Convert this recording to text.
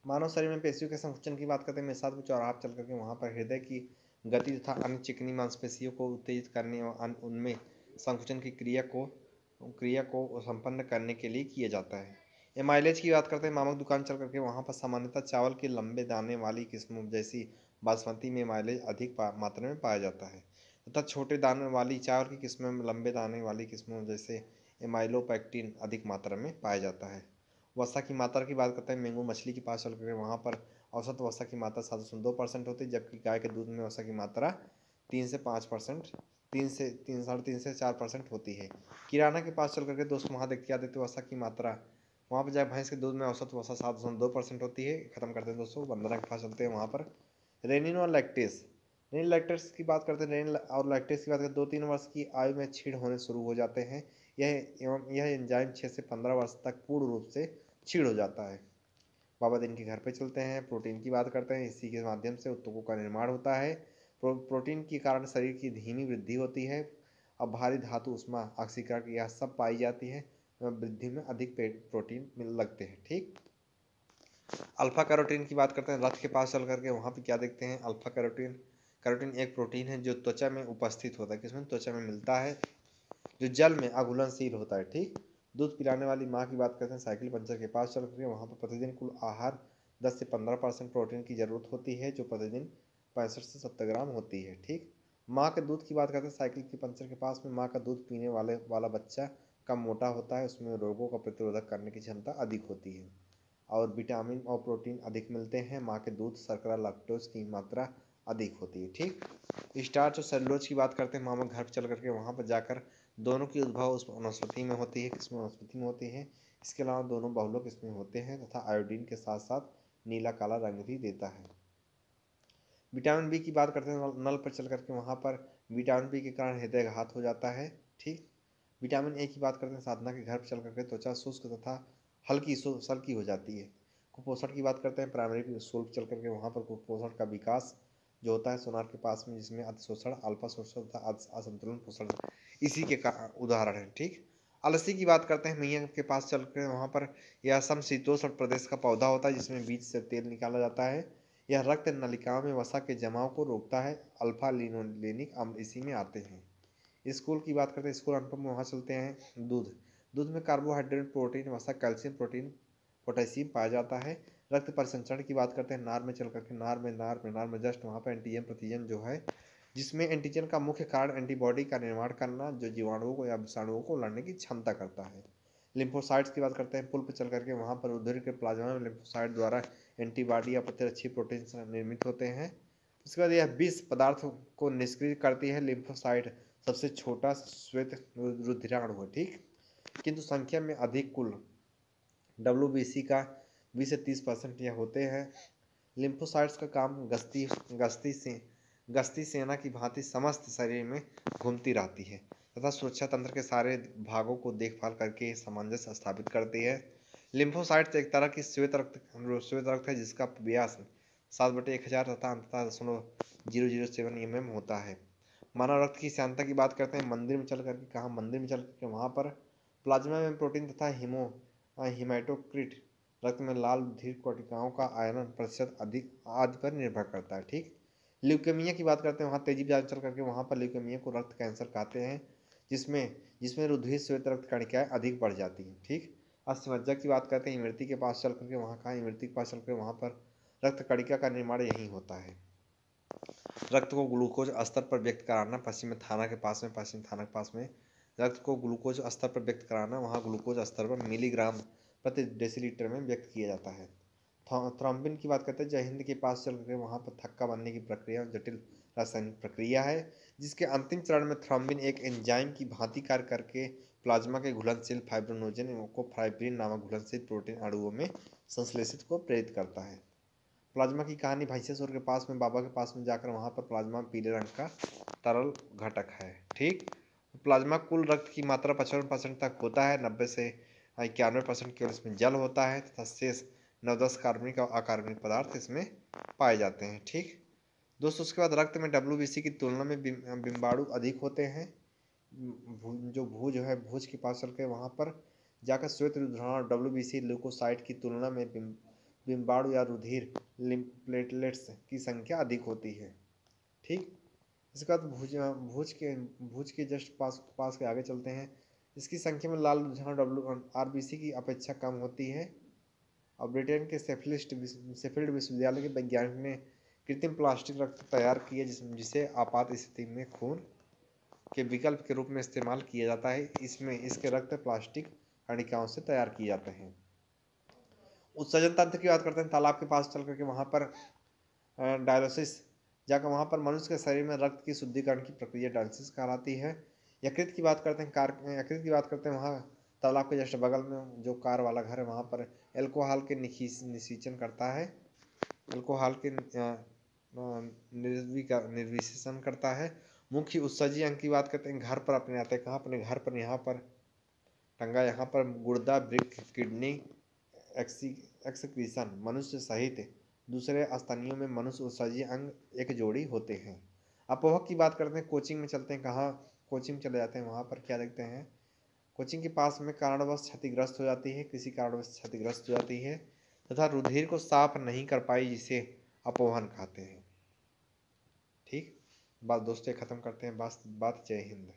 मानव शरीर में पेशियों के संकुचन की बात करते हैं मेसाद चौराहा चल करके वहाँ पर हृदय की गति तथा अन्य चिकनी मांसपेशियों को उत्तेजित करने और उनमें संकुचन की क्रिया को संपन्न करने के लिए किया जाता है। ये माइलेज की बात करते हैं मामक दुकान चल करके वहाँ पर सामान्यतः चावल की लंबे दाने वाली किस्मों जैसी बासमती में माइलेज अधिक मात्रा में पाया जाता है तथा छोटे दाने वाली चावल की किस्मों में लंबे दाने वाली किस्मों जैसे एमाइलोपैक्टिन अधिक मात्रा में पाया जाता है। वसा की मात्रा की बात करते हैं मैंगो मछली के पास चल करके वहाँ पर औसत वसा की मात्रा 7.2% होती है, जबकि गाय के दूध में वसा की मात्रा 3 से 5%, 3 से 4% होती है। किराना के पास चल करके दोस्तों वहाँ देखते क्या देते वसा की मात्रा वहाँ पर जाए भैंस के दूध में औसत वसा 7.2% होती है। खत्म करते हैं दोस्तों, वंदना के पास चलते हैं वहाँ पर रेनिन और लैक्टेस। रेनिन लैक्टेस की बात करते हैं, रेनिन और लैक्टेस की बात करते हैं 2-3 वर्ष की आयु में छीड़ होने शुरू हो जाते हैं। यह एंजाइम 6 से 15 वर्ष तक पूर्ण रूप से छीड़ हो जाता है। बाबा दिन के घर पे चलते हैं, प्रोटीन की बात करते हैं। इसी के माध्यम से ऊतकों का निर्माण होता है। प्रोटीन के कारण शरीर की धीमी वृद्धि होती है। अब भारी धातु उष्मा ऑक्सीकरण यह सब पाई जाती है। वृद्धि में अधिक प्रोटीन मिल लगते हैं। ठीक, अल्फा कैरोटीन की बात करते हैं। रथ के पास चल करके वहाँ पे क्या देखते हैं अल्फा कैरोटीन। कैरोटीन एक प्रोटीन है जो त्वचा में उपस्थित होता है, किसमें त्वचा में मिलता है, जो जल में अघुलनशील होता है। ठीक, दूध पिलाने वाली माँ की बात करते हैं साइकिल पंचर के पास चल करके वहाँ पर प्रतिदिन कुल आहार 10 से 15% प्रोटीन की जरूरत होती है, जो प्रतिदिन 65 से 70 ग्राम होती है। ठीक, माँ के दूध की बात करते हैं साइकिल की पंचर के पास में माँ का दूध पीने वाला बच्चा कम मोटा होता है, उसमें रोगों का प्रतिरोधक करने की क्षमता अधिक होती है और विटामिन और प्रोटीन अधिक मिलते हैं। माँ के दूध शर्करा लैक्टोज की मात्रा अधिक होती है। ठीक, स्टार्च और सेलुलोज की बात करते हैं मामा घर पर चल करके वहाँ पर जाकर दोनों की उद्भव उस वनस्पति में होती है, किसमें वनस्पति में होती है। इसके अलावा दोनों बहुलक इसमें होते हैं तथा आयोडीन के साथ साथ नीला काला रंग भी देता है। विटामिन बी की बात करते हैं नल पर चल करके वहाँ पर विटामिन बी के कारण हृदयघात हो जाता है। ठीक, विटामिन ए की बात करते हैं साधना के घर पर चल करके त्वचा शुष्क तथा हल्की सल्की हो जाती है। कुपोषण की बात करते हैं प्राइमरी शुल्क चल करके वहाँ पर कुपोषण का विकास जो होता है सोनार के पास में, जिसमें अतिशोषण अल्पा शोषण तथा असंतुलन पोषण इसी के उदाहरण है। ठीक, अलसी की बात करते हैं मैया के पास चल कर वहाँ पर यह समशीतोष्ण प्रदेश का पौधा होता है, जिसमें बीज से तेल निकाला जाता है। यह रक्त नलिकाओं में वसा के जमाव को रोकता है। अल्फा लिनोलेनिक अम्ल इसी में आते हैं। स्कूल की बात करते हैं स्कूल अनुपम वहाँ चलते हैं दूध। दूध में कार्बोहाइड्रेट प्रोटीन वसा कैल्शियम प्रोटीन पोटेशियम पाया जाता है। रक्त परिसंचरण की बात करते हैं नार में चल करके नार में जस्ट वहाँ पर एंटीजन प्रतिजन जो है, जिसमें एंटीजन का मुख्य कारण एंटीबॉडी का निर्माण करना जो जीवाणुओं को या विषाणुओं को लड़ने की क्षमता करता है। लिम्फोसाइट्स की बात करते हैं पुल पर चल करके वहाँ पर उदर के प्लाज्मा में लिम्फोसाइट द्वारा एंटीबॉडी या प्रतिरक्षी प्रोटीन निर्मित होते हैं। उसके बाद यह विष पदार्थ को निष्क्रिय करती है। लिम्फोसाइट सबसे छोटा श्वेत रुधिराणु है। ठीक, किंतु संख्या में अधिक कुल WBC का 20 से 30% यह होते हैं। लिम्फोसाइट्स का काम गश्ती सेना की भांति समस्त शरीर में घूमती रहती है तथा सुरक्षा तंत्र के सारे भागों को देखभाल करके सामंजस्य स्थापित करती है। लिम्फोसाइट्स एक तरह की श्वेत रक्त है जिसका व्यास 7/1000 तथा अंततः 0.007 mm होता है। मानव रक्त की श्यानता की बात करते हैं मंदिर में चल करके कहाँ मंदिर में चल करके वहाँ पर प्लाज्मा में प्रोटीन तथा हिमेटोक्रिट रक्त में लाल रुधिर कोशिकाओं का आयरन प्रतिशत अधिक आदि पर निर्भर करता है। ठीक, ल्यूकेमिया की बात करते हैं वहाँ तेजी से चल करके वहाँ पर ल्यूकेमिया को रक्त कैंसर कहते हैं, जिसमें जिसमें रुधिर श्वेत रक्त कणिकाएं अधिक बढ़ जाती हैं। ठीक, अस्थमज्जा की बात करते हैं इमरती के पास चल करके वहाँ कहाँ इमरती के पास चल कर वहाँ पर रक्त कणिका का निर्माण यहीं होता है। रक्त को ग्लूकोज स्तर पर व्यक्त कराना पश्चिम थाना के पास में रक्त को ग्लूकोज स्तर पर व्यक्त कराना वहाँ ग्लूकोज स्तर पर मिलीग्राम प्रति डेसीलीटर में व्यक्त किया जाता है। थ्रोम्बिन की बात करते हैं जय हिंद के पास चल कर वहाँ पर थक्का बनने की प्रक्रिया जटिल रासायनिक प्रक्रिया है, जिसके अंतिम चरण में थ्रोम्बिन एक एंजाइम की भांति कार्य करके प्लाज्मा के घुलनशील फाइब्रिनोजन को फाइब्रिन नामक घुलनशील प्रोटीन अणुओं में संश्लेषित को प्रेरित करता है। प्लाज्मा की कहानी भैंसेश्वर के पास में बाबा के पास में जाकर वहाँ पर प्लाज्मा पीले रंग का तरल घटक है। ठीक, प्लाज्मा कुल रक्त की मात्रा 55% तक होता है। 90 से 91% केवल इसमें जल होता है तथा शेष 9-10 कार्बनिक और अकार्बनिक पदार्थ इसमें पाए जाते हैं। ठीक दोस्तों, उसके बाद रक्त में WBC की तुलना में बिम्बाणु अधिक होते हैं। जो भूज है भूज के पास चल के वहाँ पर जाकर श्वेत रुधिराणु WBC ल्यूकोसाइट की तुलना में बिम्बाणु या रुधिर प्लेटलेट्स की संख्या अधिक होती है। ठीक, इसके बाद भुज के जस्ट पास के आगे चलते हैं। इसकी संख्या में लाल रुधिर आरबीसी की अपेक्षा कम होती है। और ब्रिटेन के शेफील्ड विश्वविद्यालय के वैज्ञानिक ने कृत्रिम प्लास्टिक रक्त तैयार किए जिसे आपात स्थिति में खून के विकल्प के रूप में इस्तेमाल किया जाता है। इसके रक्त प्लास्टिक कणिकाओं से तैयार किए जाते हैं। उत्सर्जन तंत्र की बात करते हैं। तालाब के पास चल करके वहाँ पर डायलिसिस जाकर वहाँ पर मनुष्य के शरीर में रक्त की शुद्धिकरण की प्रक्रिया डायलिसिस कहलाती है। यकृत की बात करते हैं। यकृत की बात करते हैं, वहाँ तालाब के जस्ट बगल में जो कार वाला घर है वहाँ पर एल्कोहल के निषेचन करता है। एल्कोहल के निर्विशेषण करता है। मुख्य उत्सर्जी अंग की बात करते हैं। घर पर अपने आते हैं, कहाँ अपने घर पर, यहाँ पर टंगा, यहाँ पर गुर्दा, वृक्क, किडनी, एक्सक्रीशन मनुष्य सहित दूसरे स्तनियों में मनुष्य उत्सर्जी अंग एक जोड़ी होते हैं। अपोहक की बात करते हैं। कोचिंग में चलते हैं, कहाँ कोचिंग चले जाते हैं, वहाँ पर क्या देखते हैं, कोचिंग के पास में कारणवश क्षतिग्रस्त हो जाती है, किसी कारणवश क्षतिग्रस्त हो जाती है तथा रुधिर को साफ नहीं कर पाई, जिसे अपोहन कहते हैं। ठीक, बात दोस्तों खत्म करते हैं। बात जय हिंद।